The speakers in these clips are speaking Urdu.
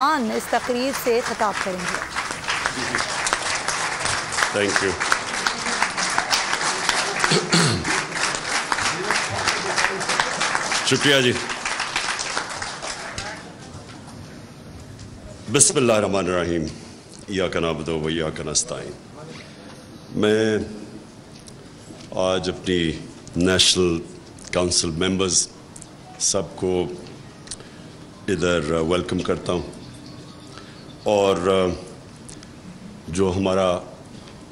اس تقریر سے خطاب کریں گے۔ Thank you. شکریہ جی۔ بسم اللہ الرحمن الرحیم۔ ایاک نعبد و ایاک نستعین۔ میں آج اپنی نیشنل کونسل ممبرز سب کو ادھر ویلکم کرتا ہوں، اور جو ہمارا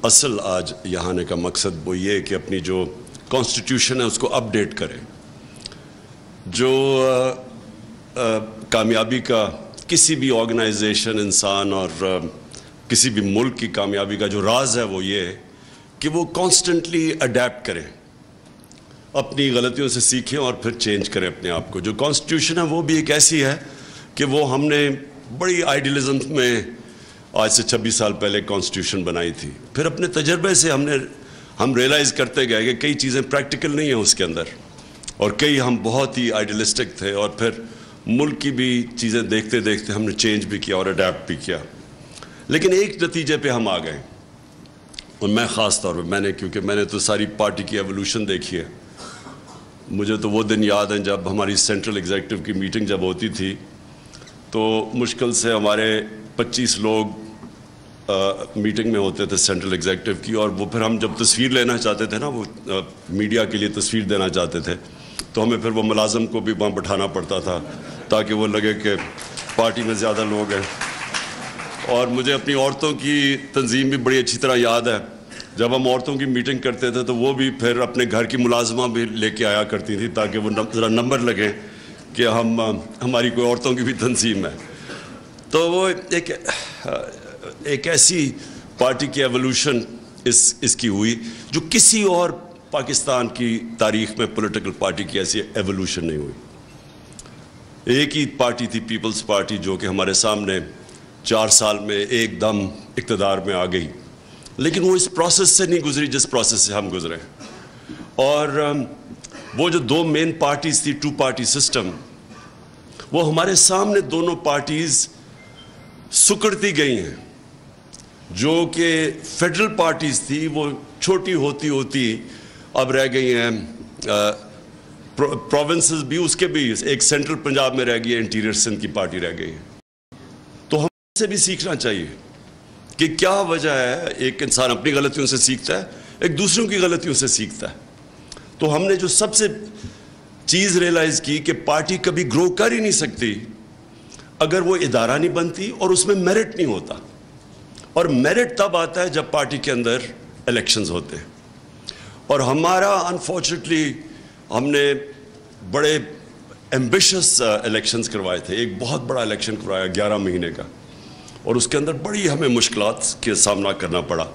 اصل آج یہاں آنے کا مقصد وہ یہ کہ اپنی جو کانسٹیٹیوشن ہے اس کو اپڈیٹ کریں۔ جو کامیابی کا کسی بھی آرگنائزیشن، انسان اور کسی بھی ملک کی کامیابی کا جو راز ہے وہ یہ ہے کہ وہ کانسٹنٹلی اڈیپٹ کریں، اپنی غلطیوں سے سیکھیں اور پھر چینج کریں اپنے آپ کو۔ جو کانسٹیٹیوشن ہے وہ بھی ایک ایسی ہے کہ وہ ہم نے بڑی آئیڈیلزم میں آج سے 26 سال پہلے کانسٹیٹیوشن بنائی تھی، پھر اپنے تجربے سے ہم ریئلائز کرتے گئے کہ کئی چیزیں پریکٹیکل نہیں ہیں اس کے اندر، اور کئی ہم بہت ہی آئیڈیلسٹک تھے، اور پھر ملک کی بھی چیزیں دیکھتے دیکھتے ہم نے چینج بھی کیا اور اڈیپٹ بھی کیا، لیکن ایک نتیجے پہ ہم آ گئے۔ اور میں خاص طور پہ کیونکہ میں نے تو ساری پارٹی کی ایولیوشن دیکھی ہے، مجھے تو وہ دن یاد ہیں جب ہماری سینٹرل ایگزیکٹو کی میٹنگ جب ہوتی تھی تو مشکل سے ہمارے 25 لوگ میٹنگ میں ہوتے تھے سینٹرل ایگزیکٹو کی، اور وہ پھر ہم جب تصویر لینا چاہتے تھے نا، وہ میڈیا کے لیے تصویر دینا چاہتے تھے تو ہمیں پھر وہ ملازم کو بھی وہاں بٹھانا پڑتا تھا تاکہ وہ لگے کہ پارٹی میں زیادہ لوگ ہیں۔ اور مجھے اپنی عورتوں کی تنظیم بھی بڑی اچھی طرح یاد ہے، جب ہم عورتوں کی میٹنگ کرتے تھے تو وہ بھی پھر اپنے گھر کی ملازمہ بھی لے کے آیا کرتی تھی تاکہ وہ ذرا نمبر لگے کہ ہماری کوئی عورتوں کی بھی تنظیم ہے۔ تو وہ ایک ایسی پارٹی کی ایولیوشن اس کی ہوئی جو کسی اور پاکستان کی تاریخ میں پولیٹیکل پارٹی کی ایسی ایولیوشن نہیں ہوئی۔ ایک ہی پارٹی تھی پیپلز پارٹی جو کہ ہمارے سامنے 4 سال میں ایک دم اقتدار میں آ گئی، لیکن وہ اس پروسیس سے نہیں گزری جس پروسیس سے ہم گزرے، اور وہ جو 2 مین پارٹیز تھی، 2 پارٹی سسٹم، وہ ہمارے سامنے دونوں پارٹیز سکڑتی گئی ہیں۔ جو کہ فیڈرل پارٹیز تھی وہ چھوٹی ہوتی ہوتی اب رہ گئی ہیں، پروونسز بھی، اس کے بھی ایک سینٹرل پنجاب میں رہ گئی ہے، انٹیریئر سندھ کی پارٹی رہ گئی ہے۔ تو ہم سے بھی سیکھنا چاہیے کہ کیا وجہ ہے، ایک انسان اپنی غلطیوں سے سیکھتا ہے، ایک دوسروں کی غلطیوں سے سیکھتا ہے۔ تو ہم نے جو سب سے چیز ریئلائز کی کہ پارٹی کبھی گرو کر ہی نہیں سکتی اگر وہ ادارہ نہیں بنتی اور اس میں میرٹ نہیں ہوتا، اور میرٹ تب آتا ہے جب پارٹی کے اندر الیکشنز ہوتے ہیں۔ اور ہمارا انفارچونیٹلی ہم نے بڑے ایمبیشس الیکشنز کروائے تھے، ایک بہت بڑا الیکشن کروایا 11 مہینے کا، اور اس کے اندر بڑی ہمیں مشکلات کے سامنا کرنا پڑا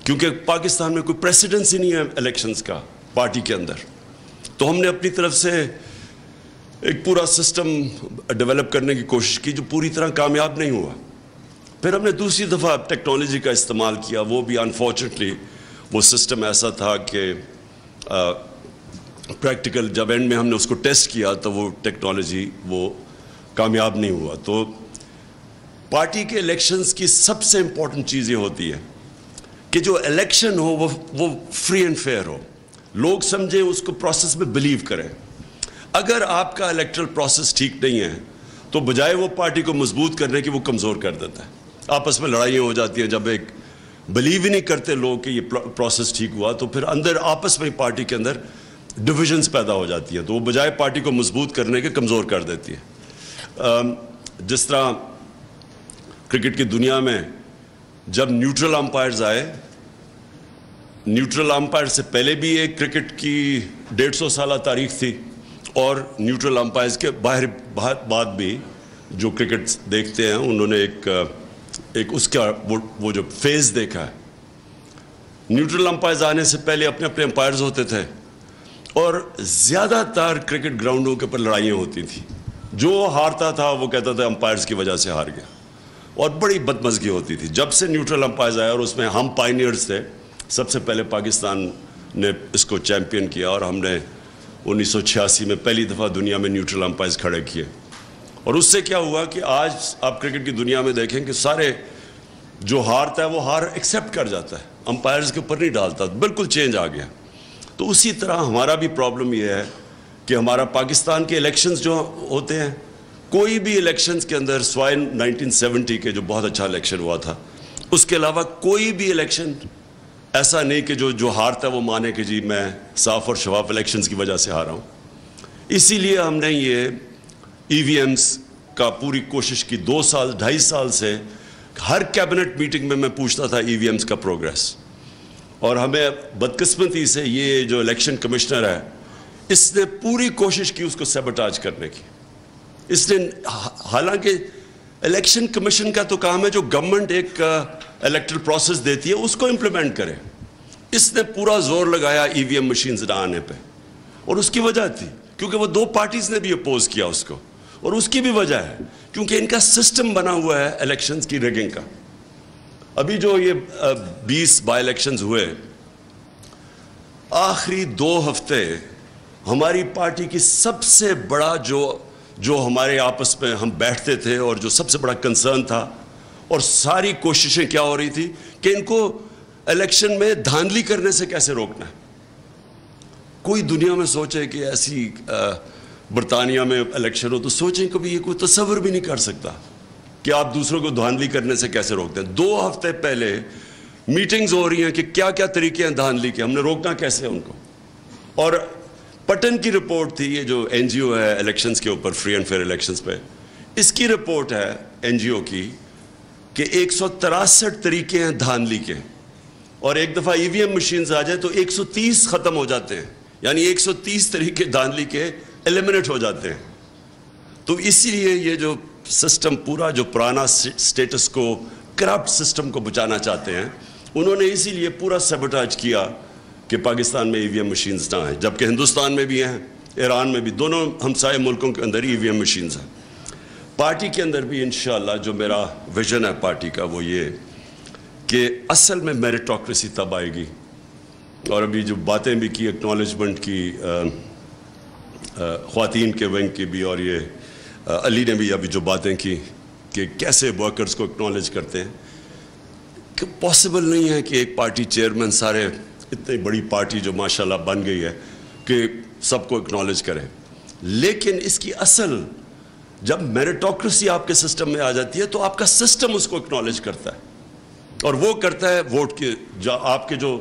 کیونکہ پاکستان میں کوئی پریسیڈنس ہی نہیں ہے الیکشنز کا پارٹی کے اندر۔ تو ہم نے اپنی طرف سے ایک پورا سسٹم ڈیولپ کرنے کی کوشش کی جو پوری طرح کامیاب نہیں ہوا۔ پھر ہم نے دوسری دفعہ ٹیکنالوجی کا استعمال کیا، وہ بھی انفارچونیٹلی وہ سسٹم ایسا تھا کہ پریکٹیکل جب اینڈ میں ہم نے اس کو ٹیسٹ کیا تو وہ ٹیکنالوجی وہ کامیاب نہیں ہوا۔ تو پارٹی کے الیکشنز کی سب سے امپورٹنٹ چیز یہ ہوتی ہے کہ جو الیکشن ہو وہ فری اینڈ فیئر ہو، لوگ سمجھیں اس کو، پروسیس میں بلیو کریں۔ اگر آپ کا الیکٹرل پروسیس ٹھیک نہیں ہے تو بجائے وہ پارٹی کو مضبوط کرنے کی وہ کمزور کر دیتا ہے، آپس میں لڑائیاں ہو جاتی ہیں۔ جب ایک بلیو ہی نہیں کرتے لوگ کہ یہ پروسیس ٹھیک ہوا تو پھر اندر آپس میں پارٹی کے اندر ڈویژنز پیدا ہو جاتی ہیں، تو وہ بجائے پارٹی کو مضبوط کرنے کے کمزور کر دیتی ہے۔ جس طرح کرکٹ کی دنیا میں جب نیوٹرل امپائرز آئے، نیوٹرل امپائر سے پہلے بھی ایک کرکٹ کی 150 سالہ تاریخ تھی، اور نیوٹرل امپائرز کے باہر بعد بھی جو کرکٹ دیکھتے ہیں انہوں نے ایک اس کا وہ جو فیز دیکھا ہے۔ نیوٹرل امپائرز آنے سے پہلے اپنے امپائرز ہوتے تھے، اور زیادہ تر کرکٹ گراؤنڈوں کے اوپر لڑائیاں ہوتی تھیں، جو ہارتا تھا وہ کہتا تھا امپائرز کی وجہ سے ہار گیا، اور بڑی بدمزگی ہوتی تھی۔ جب سے نیوٹرل امپائرز آئے، اور اس میں ہم پائنیئرز تھے، سب سے پہلے پاکستان نے اس کو چیمپئن کیا، اور ہم نے 1986 میں پہلی دفعہ دنیا میں نیوٹرل امپائرز کھڑے کیے، اور اس سے کیا ہوا کہ آج آپ کرکٹ کی دنیا میں دیکھیں کہ سارے جو ہارتا ہے وہ ہار ایکسیپٹ کر جاتا ہے, امپائرز کے اوپر نہیں ڈالتا, بالکل چینج آ گیا. تو اسی طرح ہمارا بھی پرابلم یہ ہے کہ ہمارا پاکستان کے الیکشنز جو ہوتے ہیں, کوئی بھی الیکشنز کے اندر سوائے 1970 کے جو بہت اچھا الیکشن ہوا تھا, اس کے علاوہ کوئی بھی الیکشن ایسا نہیں کہ جو ہارتا ہے وہ مانے کہ جی میں صاف اور شفاف الیکشنز کی وجہ سے ہارا ہوں. اسی لیے ہم نے یہ ای وی ایمز کا پوری کوشش کی. 2 سال 2.5 سال سے ہر کیبنٹ میٹنگ میں پوچھتا تھا ای وی ایمز کا پروگریس. اور ہمیں بدقسمتی سے یہ جو الیکشن کمشنر ہے, اس نے پوری کوشش کی اس کو سیبوٹاج کرنے کی. اس نے, حالانکہ الیکشن کمیشن کا تو کام ہے جو گورنمنٹ ایک الیکٹرل پروسیس دیتی ہے اس کو امپلیمنٹ کرے. اس نے پورا زور لگایا ای وی ایم مشینز نہ آنے پہ, اور اس کی وجہ تھی کیونکہ وہ 2 پارٹیز نے بھی اپوز کیا اس کو, اور اس کی بھی وجہ ہے کیونکہ ان کا سسٹم بنا ہوا ہے الیکشنز کی ریگنگ کا. ابھی جو یہ 20 بائی الیکشنز ہوئے, آخری 2 ہفتے ہماری پارٹی کی سب سے بڑا جو ہمارے آپس میں ہم بیٹھتے تھے اور جو سب سے بڑا کنسرن تھا, اور ساری کوششیں کیا ہو رہی تھی کہ ان کو الیکشن میں دھاندلی کرنے سے کیسے روکنا ہے. کوئی دنیا میں سوچے کہ ایسی برطانیہ میں الیکشن ہو تو سوچیں کبھی, یہ کوئی تصور بھی نہیں کر سکتا کہ آپ دوسروں کو دھاندلی کرنے سے کیسے روکتے ہیں. 2 ہفتے پہلے میٹنگز ہو رہی ہیں کہ کیا کیا طریقے ہیں دھاندلی کے, ہم نے روکنا کیسے ان کو. اور پٹن کی رپورٹ تھی, یہ جو این جی او ہے الیکشنز کے اوپر, فری اینڈ فیئر الیکشنز پہ, اس کی رپورٹ ہے این جی او کی کہ 163 طریقے ہیں دھاندلی کے, اور ایک دفعہ ای وی ایم مشینز آ جائے تو 130 ختم ہو جاتے ہیں, یعنی 130 طریقے دھاندلی کے ایلیمنیٹ ہو جاتے ہیں. تو اسی لیے یہ جو سسٹم پورا جو پرانا سٹیٹس کو, کرپٹ سسٹم کو بچانا چاہتے ہیں, انہوں نے اسی لیے پورا سیبوٹاج کیا کہ پاکستان میں ای وی ایم مشینز نہ ہیں, جبکہ ہندوستان میں بھی ہیں, ایران میں بھی, دونوں ہمسائے ملکوں کے اندر ای وی ایم مشینز ہیں. پارٹی کے اندر بھی انشاءاللہ جو میرا ویژن ہے پارٹی کا وہ یہ کہ اصل میں میریٹوکریسی تب آئے گی. اور ابھی جو باتیں بھی کی اکنالجمنٹ کی خواتین کے ونگ کی بھی, اور یہ علی نے بھی ابھی جو باتیں کی کہ کیسے ورکرز کو اکنالج کرتے ہیں, کہ پاسبل نہیں ہے کہ ایک پارٹی چیئرمین سارے اتنی بڑی پارٹی جو ماشاءاللہ بن گئی ہے کہ سب کو اکنالج کرے. لیکن اس کی اصل جب میریٹوکریسی آپ کے سسٹم میں آ جاتی ہے تو آپ کا سسٹم اس کو اکنالج کرتا ہے, اور وہ کرتا ہے ووٹ کے, آپ کے جو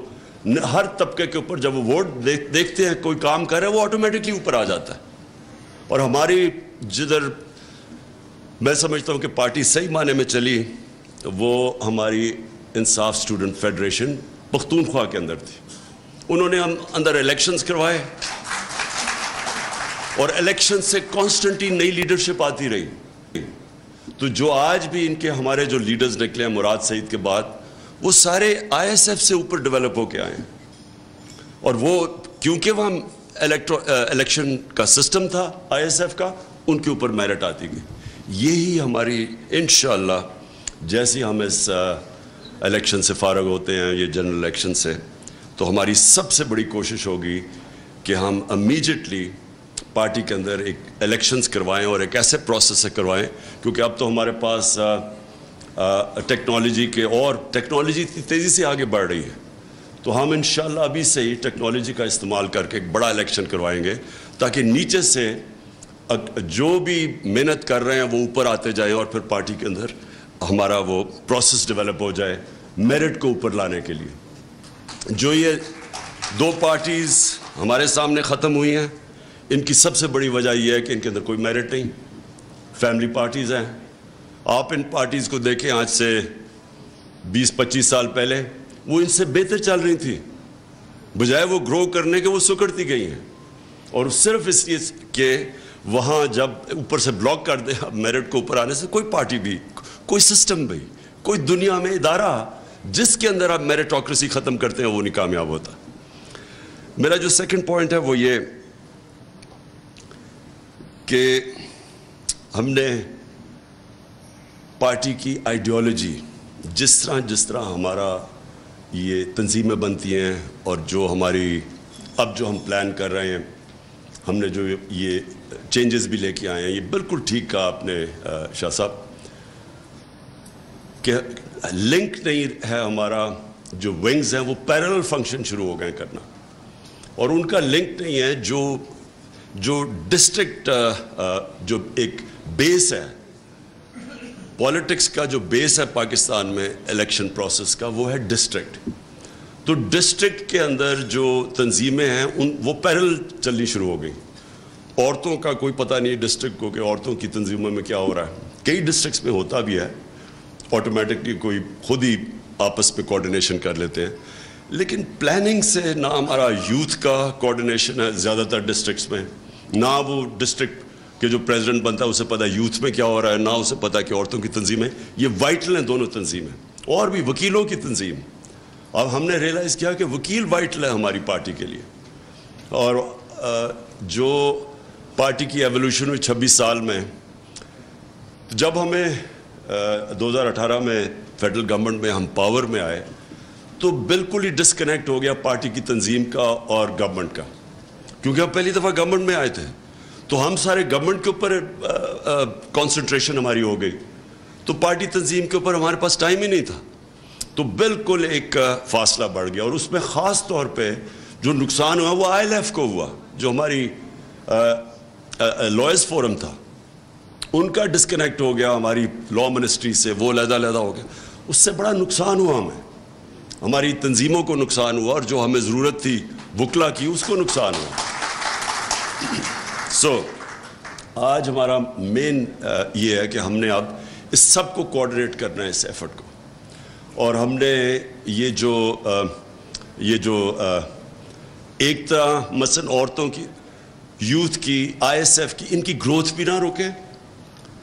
ہر طبقے کے اوپر جب وہ ووٹ دیکھتے ہیں کوئی کام کر رہے ہیں وہ آٹومیٹکلی اوپر آ جاتا ہے. اور ہماری جدھر میں سمجھتا ہوں کہ پارٹی صحیح معنی میں چلی وہ ہماری انصاف اسٹوڈنٹ فیڈریشن پختونخوا کے اندر تھی. انہوں نے ہم اندر الیکشنز کروائے, اور الیکشن سے کانسٹنٹلی نئی لیڈرشپ آتی رہی. تو جو آج بھی ان کے ہمارے جو لیڈرز نکلے ہیں مراد سعید کے بعد, وہ سارے آئی ایس ایف سے اوپر ڈیولپ ہو کے آئے ہیں. اور وہ کیونکہ وہاں الیکشن کا سسٹم تھا آئی ایس ایف کا, ان کے اوپر میرٹ آتی گئی. یہی ہماری انشاءاللہ جیسے ہم اس الیکشن سے فارغ ہوتے ہیں, یہ جنرل الیکشن سے, تو ہماری سب سے بڑی کوشش ہوگی کہ ہم امیجیٹلی پارٹی کے اندر ایک الیکشنز کروائیں, اور ایک ایسے پروسیس سے کروائیں, کیونکہ اب تو ہمارے پاس ٹیکنالوجی کے, اور ٹیکنالوجی تیزی سے آگے بڑھ رہی ہے, تو ہم انشاءاللہ ابھی سے ہی ٹیکنالوجی کا استعمال کر کے ایک بڑا الیکشن کروائیں گے, تاکہ نیچے سے جو بھی محنت کر رہے ہیں وہ اوپر آتے جائیں, اور پھر پارٹی کے اندر ہمارا وہ پروسیس ڈیولپ ہو جائے میرٹ کو اوپر لانے کے لیے. جو یہ 2 پارٹیز ہمارے سامنے ختم ہوئی ہیں, ان کی سب سے بڑی وجہ یہ ہے کہ ان کے اندر کوئی میرٹ نہیں, فیملی پارٹیز ہیں. آپ ان پارٹیز کو دیکھیں, آج سے 20-25 سال پہلے وہ ان سے بہتر چل رہی تھی, بجائے وہ گرو کرنے کے وہ سکڑتی گئی ہیں. اور صرف اس لیے کہ وہاں جب اوپر سے بلاک کر دیں میرٹ کو اوپر آنے سے, کوئی پارٹی بھی, کوئی سسٹم بھی, کوئی دنیا میں ادارہ جس کے اندر آپ میریٹوکریسی ختم کرتے ہیں وہ نہیں کامیاب ہوتا. میرا جو سیکنڈ پوائنٹ ہے وہ یہ کہ ہم نے پارٹی کی آئیڈیالوجی, جس طرح ہمارا یہ تنظیمیں بنتی ہیں, اور جو ہماری اب جو ہم پلان کر رہے ہیں, ہم نے جو یہ چینجز بھی لے کے آئے ہیں. یہ بالکل ٹھیک کہا آپ نے شاہ صاحب کہ لنک نہیں ہے ہمارا, جو ونگز ہیں وہ پیرلل فنکشن شروع ہو گئے کرنا, اور ان کا لنک نہیں ہے جو ڈسٹرکٹ جو ایک بیس ہے پالیٹکس کا, جو بیس ہے پاکستان میں الیکشن پروسیس کا, وہ ہے ڈسٹرکٹ. تو ڈسٹرکٹ کے اندر جو تنظیمیں ہیں وہ پیرل چلنی شروع ہو گئی. عورتوں کا کوئی پتہ نہیں ڈسٹرکٹ کو کہ عورتوں کی تنظیموں میں کیا ہو رہا ہے. کئی ڈسٹرکٹس میں ہوتا بھی ہے, آٹومیٹکلی کوئی خود ہی آپس میں کوارڈینیشن کر لیتے ہیں, لیکن پلاننگ سے نہ ہمارا یوتھ کا کوارڈینیشن ہے زیادہ تر ڈسٹرکٹس میں, نہ وہ ڈسٹرکٹ کہ جو پریزیڈنٹ بنتا ہے اسے پتہ ہے یوتھ میں کیا ہو رہا ہے, نہ اسے پتہ کہ عورتوں کی تنظیمیں. یہ وائٹل ہیں دونوں تنظیمیں, اور بھی وکیلوں کی تنظیم. اب ہم نے ریئلائز کیا کہ وکیل وائٹل ہے ہماری پارٹی کے لیے, اور جو پارٹی کی ایولیوشن ہوئی 26 سال میں, جب ہمیں 2018 میں فیڈرل گورنمنٹ میں ہم پاور میں آئے تو بالکل ہی ڈسکنیکٹ ہو گیا پارٹی کی تنظیم کا اور گورنمنٹ کا, کیونکہ ہم پہلی دفعہ گورنمنٹ میں آئے تھے تو ہم سارے گورنمنٹ کے اوپر کانسنٹریشن ہماری ہو گئی, تو پارٹی تنظیم کے اوپر ہمارے پاس ٹائم ہی نہیں تھا. تو بالکل ایک فاصلہ بڑھ گیا, اور اس میں خاص طور پہ جو نقصان ہوا وہ ILF کو ہوا, جو ہماری لائرز فورم تھا ان کا ڈسکنیکٹ ہو گیا ہماری لا منسٹری سے, وہ علیحدہ ہو گیا. اس سے بڑا نقصان ہوا ہمیں, ہماری تنظیموں کو نقصان ہوا, اور جو ہمیں ضرورت تھی وکلا کی اس کو نقصان ہوا. سو آج ہمارا مین یہ ہے کہ ہم نے اب اس سب کو کوآرڈینیٹ کرنا ہے, اس ایفرٹ کو, اور ہم نے یہ جو ایک طرح مثلا عورتوں کی, یوتھ کی, ISF کی, ان کی گروتھ بھی نہ روکیں,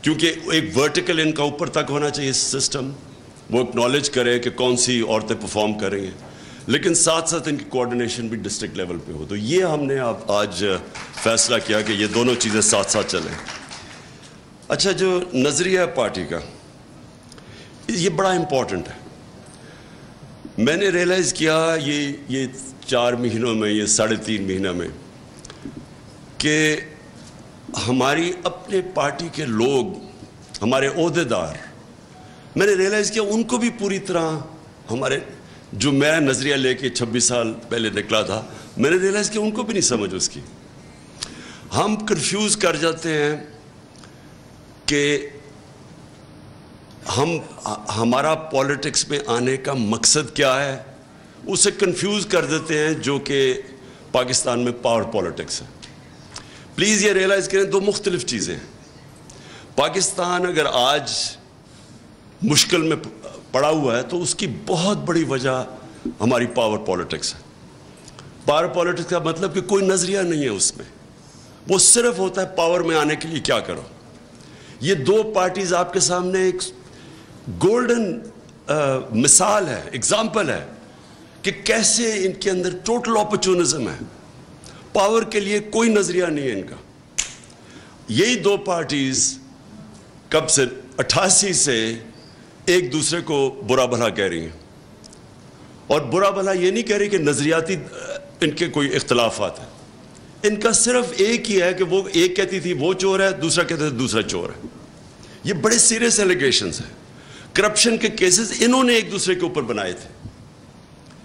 کیونکہ ایک ورٹیکل ان کا اوپر تک ہونا چاہیے سسٹم, وہ اکنالج کرے کہ کون سی عورتیں پرفارم کر رہی ہیں, لیکن ساتھ ساتھ ان کی کوآرڈینیشن بھی ڈسٹرکٹ لیول پہ ہو. تو یہ ہم نے اب آج فیصلہ کیا کہ یہ دونوں چیزیں ساتھ ساتھ چلیں. اچھا, جو نظریہ ہے پارٹی کا یہ بڑا امپورٹنٹ ہے. میں نے ریئلائز کیا یہ 4 مہینوں میں, یہ 3.5 مہینہ میں, کہ ہماری اپنے پارٹی کے لوگ, ہمارے عہدیدار, میں نے ریئلائز کیا ان کو بھی پوری طرح ہمارے جو میں نظریہ لے کے 26 سال پہلے نکلا تھا, میں نے ریئلائز کیا ان کو بھی نہیں سمجھ اس کی. ہم کنفیوز کر جاتے ہیں کہ ہمارا پولیٹکس میں آنے کا مقصد کیا ہے, اسے کنفیوز کر دیتے ہیں جو کہ پاکستان میں پاور پولیٹکس ہے. پلیز یہ ریئلائز کریں, 2 مختلف چیزیں ہیں. پاکستان اگر آج مشکل میں پڑا ہوا ہے تو اس کی بہت بڑی وجہ ہماری پاور پولیٹکس ہے. پاور پولیٹکس کا مطلب کہ کوئی نظریہ نہیں ہے اس میں, وہ صرف ہوتا ہے پاور میں آنے کے لیے کیا کرو. یہ 2 پارٹیز آپ کے سامنے ایک گولڈن مثال ہے, ایگزامپل ہے کہ کیسے ان کے اندر ٹوٹل اپرچونزم ہے, پاور کے لیے کوئی نظریہ نہیں ہے ان کا. یہی 2 پارٹیز کب سے 88 سے ایک دوسرے کو برا بھلا کہہ رہی ہیں, اور برا بھلا یہ نہیں کہہ رہی کہ نظریاتی ان کے کوئی اختلافات ہیں, ان کا صرف ایک ہی ہے کہ وہ ایک کہتی تھی وہ چور ہے, دوسرا کہتے تھے دوسرا چور ہے. یہ بڑے سیریس ایلیگیشنز ہیں, کرپشن کے کیسز انہوں نے ایک دوسرے کے اوپر بنائے تھے.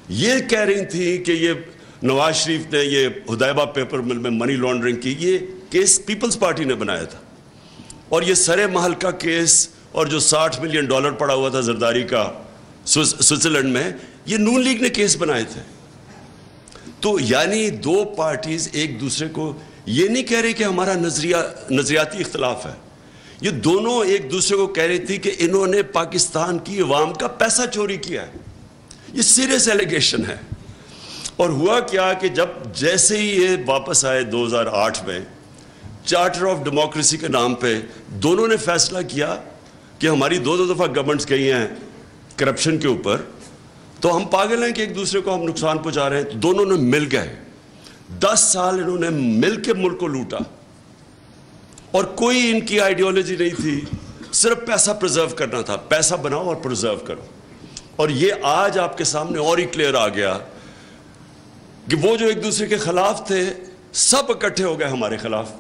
یہ کہہ رہی تھی کہ یہ نواز شریف نے یہ ہدایبہ پیپر مل میں منی لانڈرنگ کی, یہ کیس پیپلز پارٹی نے بنایا تھا, اور یہ سرے محل کا کیس اور جو $60 ملین پڑا ہوا تھا زرداری کا سوئٹزرلینڈ میں, یہ نون لیگ نے کیس بنائے تھے. تو یعنی 2 پارٹیز ایک دوسرے کو یہ نہیں کہہ رہی کہ ہمارا نظریاتی اختلاف ہے, یہ دونوں ایک دوسرے کو کہہ رہی تھی کہ انہوں نے پاکستان کی عوام کا پیسہ چوری کیا ہے. یہ سیریس ایلیگیشن ہے. اور ہوا کیا کہ جیسے ہی یہ واپس آئے 2008 میں, چارٹر آف ڈیموکریسی کے نام پہ دونوں نے فیصلہ کیا کہ ہماری 2 دفعہ گورنمنٹس گئی ہیں کرپشن کے اوپر, تو ہم پاگل ہیں کہ ایک دوسرے کو ہم نقصان پہنچا رہے ہیں. دونوں نے مل گئے, 10 سال انہوں نے مل کے ملک کو لوٹا, اور کوئی ان کی آئیڈیالوجی نہیں تھی, صرف پیسہ پرزرو کرنا تھا, پیسہ بناؤ اور پرزرو کرو. اور یہ آج آپ کے سامنے اور ہی کلیئر آ گیا کہ وہ جو ایک دوسرے کے خلاف تھے سب اکٹھے ہو گئے ہمارے خلاف.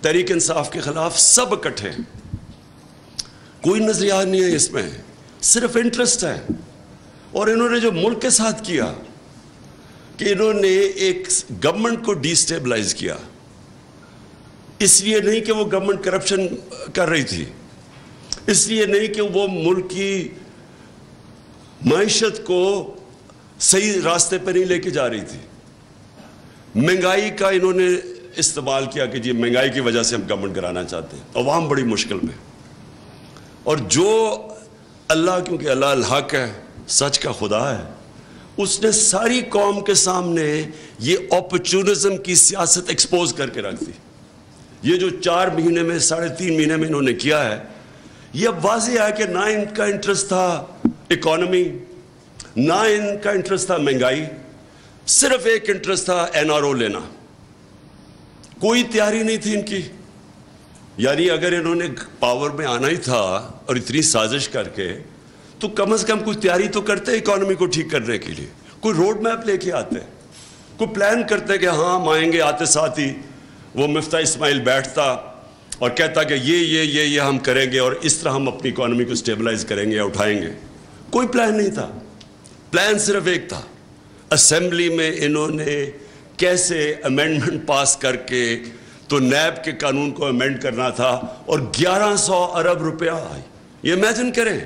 تحریک انصاف کے خلاف سب اکٹھے ہیں. کوئی نظریات نہیں ہے اس میں, صرف انٹرسٹ ہے. اور انہوں نے جو ملک کے ساتھ کیا کہ انہوں نے ایک گورنمنٹ کو ڈی سٹیبلائز کیا, اس لیے نہیں کہ وہ گورنمنٹ کرپشن کر رہی تھی, اس لیے نہیں کہ وہ ملک کی معیشت کو صحیح راستے پہ نہیں لے کے جا رہی تھی. مہنگائی کا انہوں نے استعمال کیا کہ جی مہنگائی کی وجہ سے ہم گورنمنٹ کرانا چاہتے ہیں, عوام بڑی مشکل میں. اور جو اللہ, کیونکہ اللہ الحق ہے, سچ کا خدا ہے, اس نے ساری قوم کے سامنے یہ اپرچونزم کی سیاست ایکسپوز کر کے رکھ دی. یہ جو 4 مہینے میں 3.5 مہینے میں انہوں نے کیا ہے, یہ اب واضح ہے کہ نہ ان کا انٹرسٹ تھا اکانومی, نہ ان کا انٹرسٹ تھا مہنگائی, صرف ایک انٹرسٹ تھا NRO لینا. کوئی تیاری نہیں تھی ان کی. یعنی اگر انہوں نے پاور میں آنا ہی تھا اور اتنی سازش کر کے, تو کم از کم کوئی تیاری تو کرتے اکانومی کو ٹھیک کرنے کے لیے, کوئی روڈ میپ لے کے آتے, کوئی پلان کرتے کہ ہاں ہم آئیں گے. آتے ساتھ ہی وہ مفتاح اسماعیل بیٹھتا اور کہتا کہ یہ ہم کریں گے اور اس طرح ہم اپنی اکانومی کو سٹیبلائز کریں گے یا اٹھائیں گے. کوئی پلان نہیں تھا. پلان صرف ایک تھا, اسمبلی میں انہوں نے کیسے امینڈمنٹ پاس کر کے تو نیب کے قانون کو امینڈ کرنا تھا, اور 1100 ارب روپیہ آئی. یہ امیجن کریں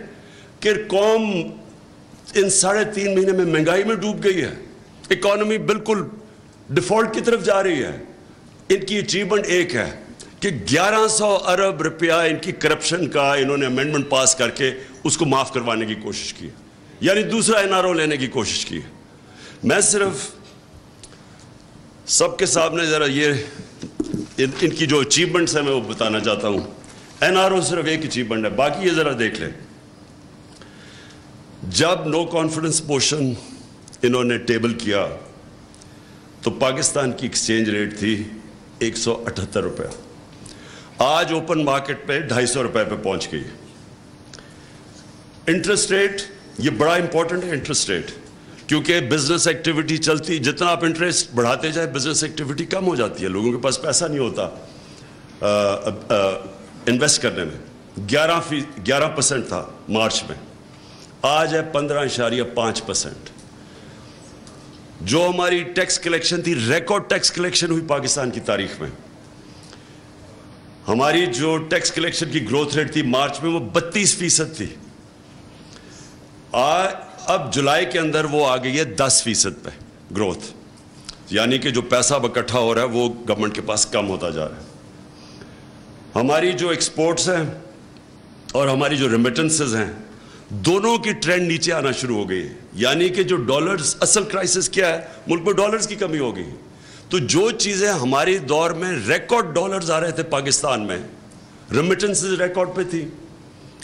کہ قوم ان 3.5 مہینے میں مہنگائی میں ڈوب گئی ہے, اکانومی بالکل ڈیفالٹ کی طرف جا رہی ہے. ان کی اچیومنٹ ایک ہے کہ 1100 ارب روپیہ ان کی کرپشن کا انہوں نے امینڈمنٹ پاس کر کے اس کو معاف کروانے کی کوشش کی, یعنی دوسرا NRO لینے کی کوشش کی. میں صرف سب کے سامنے ذرا یہ ان کی جو اچیومنٹس ہیں میں وہ بتانا چاہتا ہوں. NRO صرف ایک اچیومنٹ ہے, باقی یہ ذرا دیکھ لیں. جب نو کانفیڈنس موشن انہوں نے ٹیبل کیا تو پاکستان کی ایکسچینج ریٹ تھی 178 روپیہ. آج اوپن مارکیٹ پہ 250 روپے پہ پہنچ گئی. انٹرسٹ ریٹ, یہ بڑا امپورٹنٹ ہے انٹرسٹ ریٹ, کیونکہ بزنس ایکٹیویٹی چلتی, جتنا آپ انٹرسٹ بڑھاتے جائے بزنس ایکٹیویٹی کم ہو جاتی ہے, لوگوں کے پاس پیسہ نہیں ہوتا انویسٹ کرنے میں. 11% تھا مارچ میں, آج ہے 15.5%. جو ہماری ٹیکس کلیکشن تھی, ریکارڈ ٹیکس کلیکشن ہوئی پاکستان کی تاریخ میں. ہماری جو ٹیکس کلیکشن کی گروتھ ریٹ تھی مارچ میں وہ 32% تھی. اب جولائی کے اندر وہ آ گئی ہے 10% پہ گروتھ, یعنی کہ جو پیسہ اب اکٹھا ہو رہا ہے وہ گورنمنٹ کے پاس کم ہوتا جا رہا ہے. ہماری جو ایکسپورٹس ہیں اور ہماری جو ریمیٹنسز ہیں, دونوں کی ٹرینڈ نیچے آنا شروع ہو گئی ہے. یعنی کہ جو ڈالرز, اصل کرائسس کیا ہے, ملک میں ڈالرز کی کمی ہو گئی. تو جو چیزیں ہماری دور میں ریکارڈ ڈالرز آ رہے تھے پاکستان میں, ریمیٹنسز ریکارڈ پہ تھی,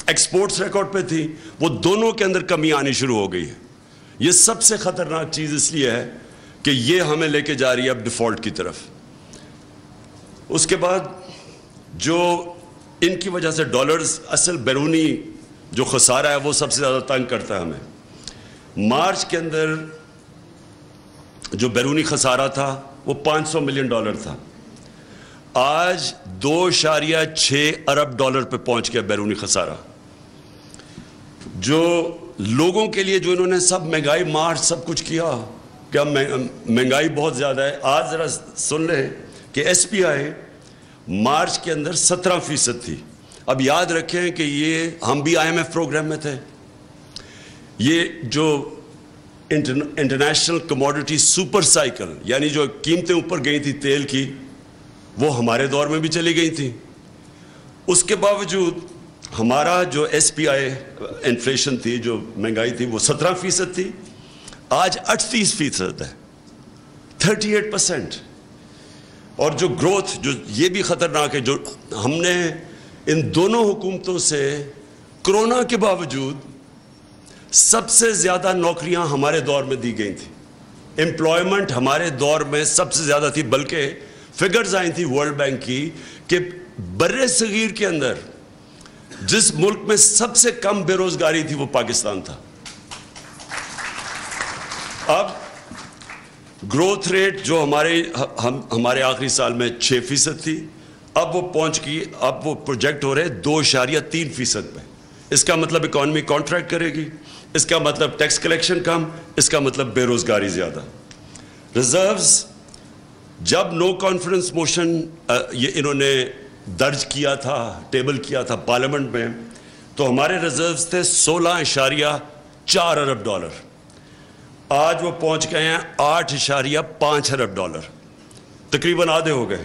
ایکسپورٹس ریکارڈ پہ تھی, وہ دونوں کے اندر کمی آنی شروع ہو گئی ہے. یہ سب سے خطرناک چیز اس لیے ہے کہ یہ ہمیں لے کے جا رہی ہے اب ڈیفالٹ کی طرف. اس کے بعد جو ان کی وجہ سے ڈالرز, اصل بیرونی جو خسارہ ہے وہ سب سے زیادہ تنگ کرتا ہے ہمیں. مارچ کے اندر جو بیرونی خسارہ تھا وہ $500 ملین تھا, آج 2.6 ارب ڈالر پہ پہنچ گیا بیرونی خسارہ. جو لوگوں کے لیے جو انہوں نے سب مہنگائی مارچ سب کچھ کیا کہ اب مہنگائی بہت زیادہ ہے, آج ذرا سن لیں کہ SPI مارچ کے اندر 17% تھی. اب یاد رکھیں کہ یہ ہم بھی IMF پروگرام میں تھے. یہ جو انٹرنیشنل کموڈٹی سپر سائیکل, یعنی جو قیمتیں اوپر گئی تھی تیل کی, وہ ہمارے دور میں بھی چلی گئی تھی. اس کے باوجود ہمارا جو SPI انفلیشن تھی, جو مہنگائی تھی, وہ 17% تھی, آج 38% ہے, 38%. اور جو گروتھ, جو یہ بھی خطرناک ہے, جو ہم نے ان دونوں حکومتوں سے کرونا کے باوجود سب سے زیادہ نوکریاں ہمارے دور میں دی گئی تھیں. امپلائمنٹ ہمارے دور میں سب سے زیادہ تھی, بلکہ فگرز آئی تھی ورلڈ بینک کی کہ بر صغیر کے اندر جس ملک میں سب سے کم بے روزگاری تھی وہ پاکستان تھا. اب گروتھ ریٹ جو ہمارے آخری سال میں 6% تھی, اب وہ پہنچ گئی, اب وہ پروجیکٹ ہو رہے 2.3% پہ. اس کا مطلب اکانومی کانٹریکٹ کرے گی, اس کا مطلب ٹیکس کلیکشن کم, اس کا مطلب بے روزگاری زیادہ. ریزروز جب نو کانفیڈنس موشن یہ انہوں نے درج کیا تھا, ٹیبل کیا تھا پارلیمنٹ میں, تو ہمارے ریزروز تھے $16.4 ارب. آج وہ پہنچ گئے ہیں $8.5 ارب, تقریباً آدھے ہو گئے.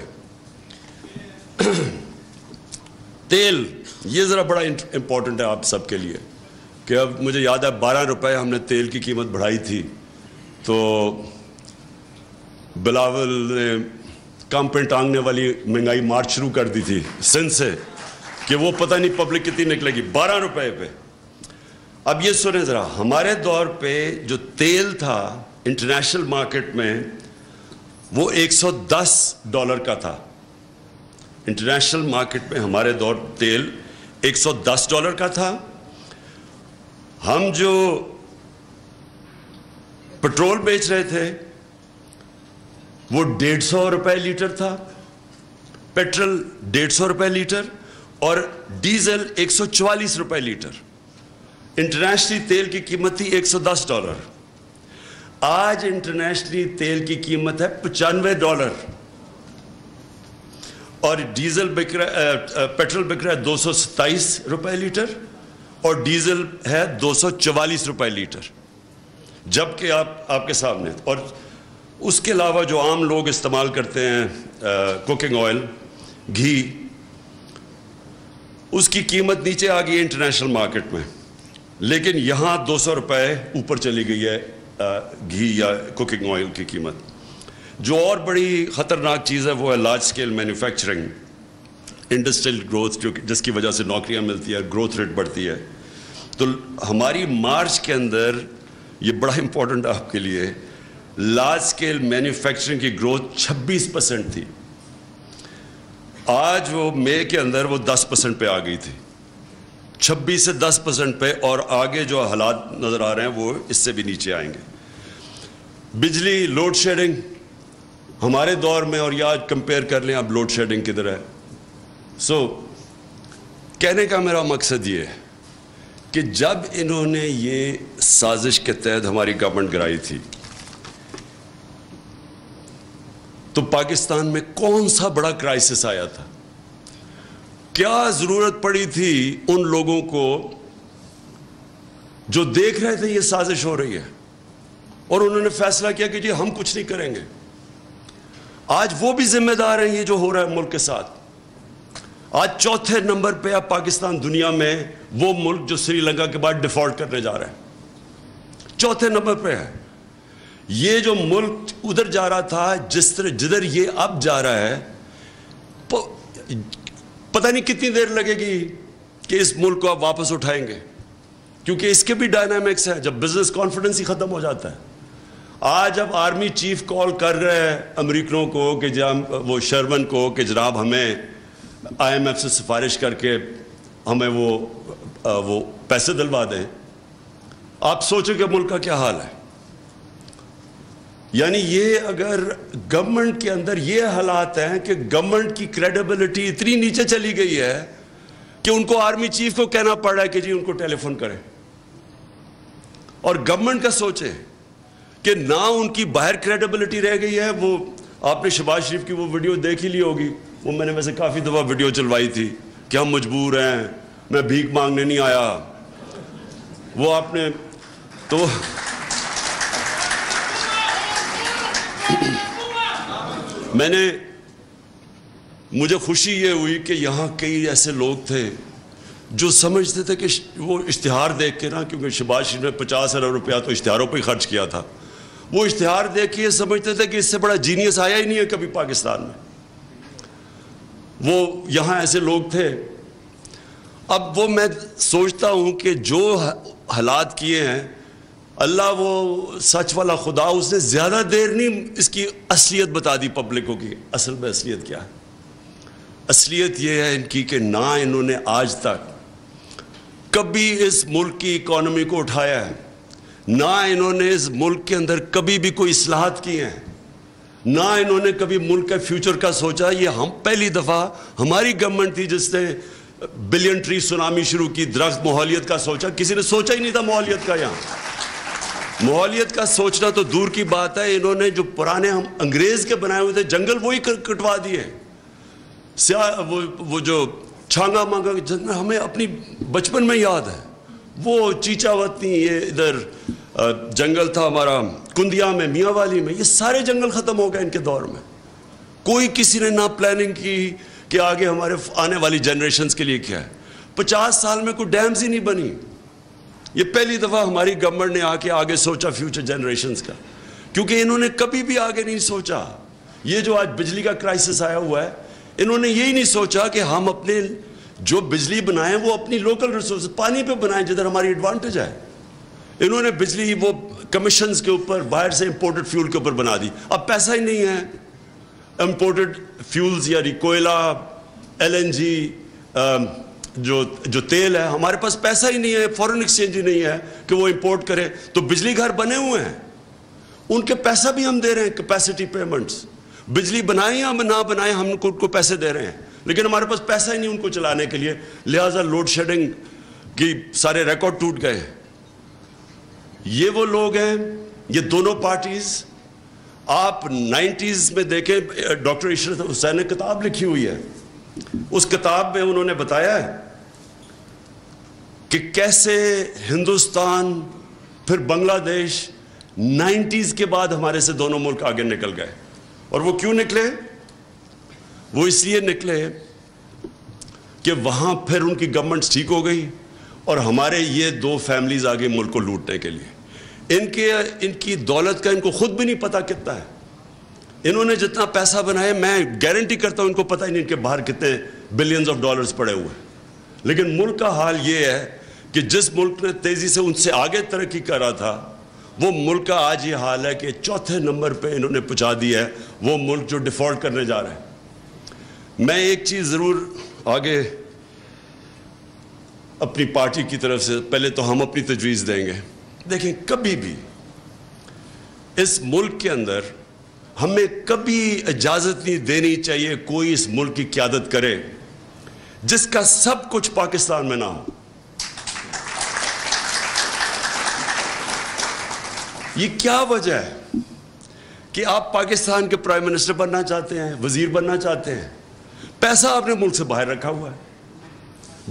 تیل, یہ ذرا بڑا امپورٹنٹ ہے آپ سب کے لیے, کہ اب مجھے یاد ہے 12 روپے ہم نے تیل کی قیمت بڑھائی تھی, تو بلاول نے کم پہ ٹانگنے والی مہنگائی مارچ شروع کر دی تھی سندھ سے, کہ وہ پتہ نہیں پبلک کتنی نکلے گی, 12 روپے پہ. اب یہ سنیں ذرا, ہمارے دور پہ جو تیل تھا انٹرنیشنل مارکیٹ میں وہ $110 کا تھا. انٹرنیشنل مارکیٹ میں ہمارے دور تیل $110 کا تھا. ہم جو پٹرول بیچ رہے تھے وہ $150 لیٹر تھا, پیٹرول $150 لیٹر, اور ڈیزل $144 لیٹر. انٹرنیشنلی تیل کی قیمت تھی $110. آج انٹرنیشنلی تیل کی قیمت ہے $95, اور ڈیزل بک رہا, پیٹرول بک رہا ہے $227 لیٹر, اور ڈیزل ہے $244 لیٹر, جبکہ آپ کے سامنے. اور اس کے علاوہ جو عام لوگ استعمال کرتے ہیں کوکنگ آئل, گھی, اس کی قیمت نیچے آ گئی ہے انٹرنیشنل مارکیٹ میں, لیکن یہاں $200 اوپر چلی گئی ہے گھی یا کوکنگ آئل کی قیمت. جو اور بڑی خطرناک چیز ہے وہ ہے large scale manufacturing, industrial growth, جس کی وجہ سے نوکریاں ملتی ہے, گروتھ ریٹ بڑھتی ہے. تو ہماری مارچ کے اندر یہ بڑا امپورٹنٹ ہے آپ کے لیے, لارج اسکیل مینوفیکچرنگ کی گروتھ 26% تھی. آج وہ مئی کے اندر وہ 10% پہ آ گئی تھی, 26 سے 10% پہ, اور آگے جو حالات نظر آ رہے ہیں وہ اس سے بھی نیچے آئیں گے. بجلی لوڈ شیڈنگ ہمارے دور میں اور یہ آج کمپیئر کر لیں اب لوڈ شیڈنگ کدھر ہے. کہنے کا میرا مقصد یہ ہے کہ جب انہوں نے یہ سازش کے تحت ہماری گورنمنٹ گرائی تھی تو پاکستان میں کون سا بڑا کرائسس آیا تھا, کیا ضرورت پڑی تھی ان لوگوں کو جو دیکھ رہے تھے یہ سازش ہو رہی ہے, اور انہوں نے فیصلہ کیا کہ جی ہم کچھ نہیں کریں گے. آج وہ بھی ذمہ دار ہیں یہ جو ہو رہا ہے ملک کے ساتھ. آج 4تھے نمبر پہ اب پاکستان دنیا میں وہ ملک جو سری لنکا کے بعد ڈیفالٹ کرنے جا رہا ہے, 4تھے نمبر پہ ہے. یہ جو ملک ادھر جا رہا تھا جدھر یہ اب جا رہا ہے, پتہ نہیں کتنی دیر لگے گی کہ اس ملک کو آپ واپس اٹھائیں گے, کیونکہ اس کے بھی ڈائنامکس ہے. جب بزنس کانفیڈنس ہی ختم ہو جاتا ہے. آج اب آرمی چیف کال کر رہے ہیں امریکنوں کو کہ وہ شرمن کو کہ جناب ہمیں IMF سے سفارش کر کے ہمیں وہ پیسے دلوا دیں. آپ سوچیں کہ ملک کا کیا حال ہے. یعنی یہ اگر گورنمنٹ کے اندر یہ حالات ہیں کہ گورنمنٹ کی کریڈیبلٹی اتنی نیچے چلی گئی ہے کہ ان کو آرمی چیف کو کہنا پڑ رہا ہے کہ جی ان کو ٹیلی فون کریں. اور گورنمنٹ کا سوچیں کہ نہ ان کی باہر کریڈیبلٹی رہ گئی ہے. وہ آپ نے شہباز شریف کی وہ ویڈیو دیکھ ہی لی ہوگی, وہ میں نے ویسے کافی دفعہ ویڈیو چلوائی تھی کہ ہم مجبور ہیں, میں بھیک مانگنے نہیں آیا. وہ آپ نے تو مجھے خوشی یہ ہوئی کہ یہاں کئی ایسے لوگ تھے جو سمجھتے تھے کہ وہ اشتہار دیکھ کے نا, کیونکہ شہباز شریف نے 50 ارب روپیہ تو اشتہاروں پہ ہی خرچ کیا تھا, وہ اشتہار دیکھ کے یہ سمجھتے تھے کہ اس سے بڑا جینیس آیا ہی نہیں ہے کبھی پاکستان میں. وہ یہاں ایسے لوگ تھے. اب وہ میں سوچتا ہوں کہ جو حالات کیے ہیں, اللہ وہ سچ والا خدا, اس نے زیادہ دیر نہیں اس کی اصلیت بتا دی پبلک کو کہ اصل میں اصلیت کیا ہے. اصلیت یہ ہے ان کی کہ نہ انہوں نے آج تک کبھی اس ملک کی اکانومی کو اٹھایا ہے, نہ انہوں نے اس ملک کے اندر کبھی بھی کوئی اصلاحات کی ہیں, نہ انہوں نے کبھی ملک کے فیوچر کا سوچا. یہ ہم پہلی دفعہ ہماری گورنمنٹ تھی جس نے بلین ٹری سونامی شروع کی, درخت ماحولیت کا سوچا. کسی نے سوچا ہی نہیں تھا ماحولیت کا. یہاں ماحولیت کا سوچنا تو دور کی بات ہے. انہوں نے جو پرانے ہم انگریز کے بنائے ہوئے تھے جنگل وہی کٹوا دیے. وہ جو چھانگا مانگا جنگل ہمیں اپنی بچپن میں یاد ہے. وہ چیچا وطنی, یہ ادھر جنگل تھا ہمارا کندیا میں, میاں والی میں, یہ سارے جنگل ختم ہو گئے ان کے دور میں. کوئی کسی نے نہ پلاننگ کی کہ آگے ہمارے آنے والی جنریشنز کے لیے کیا ہے. 50 سال میں کوئی ڈیمز ہی نہیں بنی. یہ پہلی دفعہ ہماری گورنمنٹ نے آگے سوچا فیوچر جنریشنز کا, کیونکہ انہوں نے کبھی بھی آگے نہیں سوچا. یہ جو آج بجلی کا کرائسس آیا ہوا ہے, انہوں نے یہی نہیں سوچا کہ ہم اپنے جو بجلی بنائیں وہ اپنی لوکل ریسورس پانی پہ بنائیں جدھر ہماری ایڈوانٹیج ہے. انہوں نے بجلی وہ کمیشنز کے اوپر باہر سے امپورٹڈ فیول کے اوپر بنا دی. اب پیسہ ہی نہیں ہے. امپورٹڈ فیولز یعنی کوئلہ, LNG, جو تیل ہے, ہمارے پاس پیسہ ہی نہیں ہے, فورن ایکسچینج ہی نہیں ہے کہ وہ امپورٹ کرے. تو بجلی گھر بنے ہوئے ہیں, ان کے پیسہ بھی ہم دے رہے ہیں, کیپیسٹی پیمنٹس. بجلی بنائیں یا نہ بنائیں ہم ان کو پیسے دے رہے ہیں, لیکن ہمارے پاس پیسہ ہی نہیں ان کو چلانے کے لیے. لہٰذا لوڈ شیڈنگ کی سارے ریکارڈ ٹوٹ گئے. یہ وہ لوگ ہیں, یہ دونوں پارٹیز. آپ 90s میں دیکھیں, ڈاکٹر عشرت حسین نے کتاب لکھی ہوئی ہے. اس کتاب میں انہوں نے بتایا ہے کہ کیسے ہندوستان پھر بنگلہ دیش 90s کے بعد ہمارے سے دونوں ملک آگے نکل گئے. اور وہ کیوں نکلے؟ وہ اس لیے نکلے کہ وہاں پھر ان کی گورنمنٹ ٹھیک ہو گئی اور ہمارے یہ دو فیملیز آگے ملک کو لوٹنے کے لیے. ان کی دولت کا ان کو خود بھی نہیں پتا کتنا ہے. انہوں نے جتنا پیسہ بنایا, میں گارنٹی کرتا ہوں ان کو پتہ ہی نہیں ان کے باہر کتنے بلینز آف ڈالرز پڑے ہوئے ہیں. لیکن ملک کا حال یہ ہے کہ جس ملک نے تیزی سے ان سے آگے ترقی کر رہا تھا, وہ ملک کا آج یہ حال ہے کہ 4تھے نمبر پہ انہوں نے پہنچا دیا ہے, وہ ملک جو ڈیفالٹ کرنے جا رہا ہے. میں ایک چیز ضرور آگے اپنی پارٹی کی طرف سے, پہلے تو ہم اپنی تجویز دیں گے. دیکھیں, کبھی بھی اس ملک کے اندر ہمیں کبھی اجازت نہیں دینی چاہیے کوئی اس ملک کی قیادت کرے جس کا سب کچھ پاکستان میں نہ ہو. یہ کیا وجہ ہے کہ آپ پاکستان کے پرائم منسٹر بننا چاہتے ہیں, وزیر بننا چاہتے ہیں, پیسہ آپ نے ملک سے باہر رکھا ہوا ہے.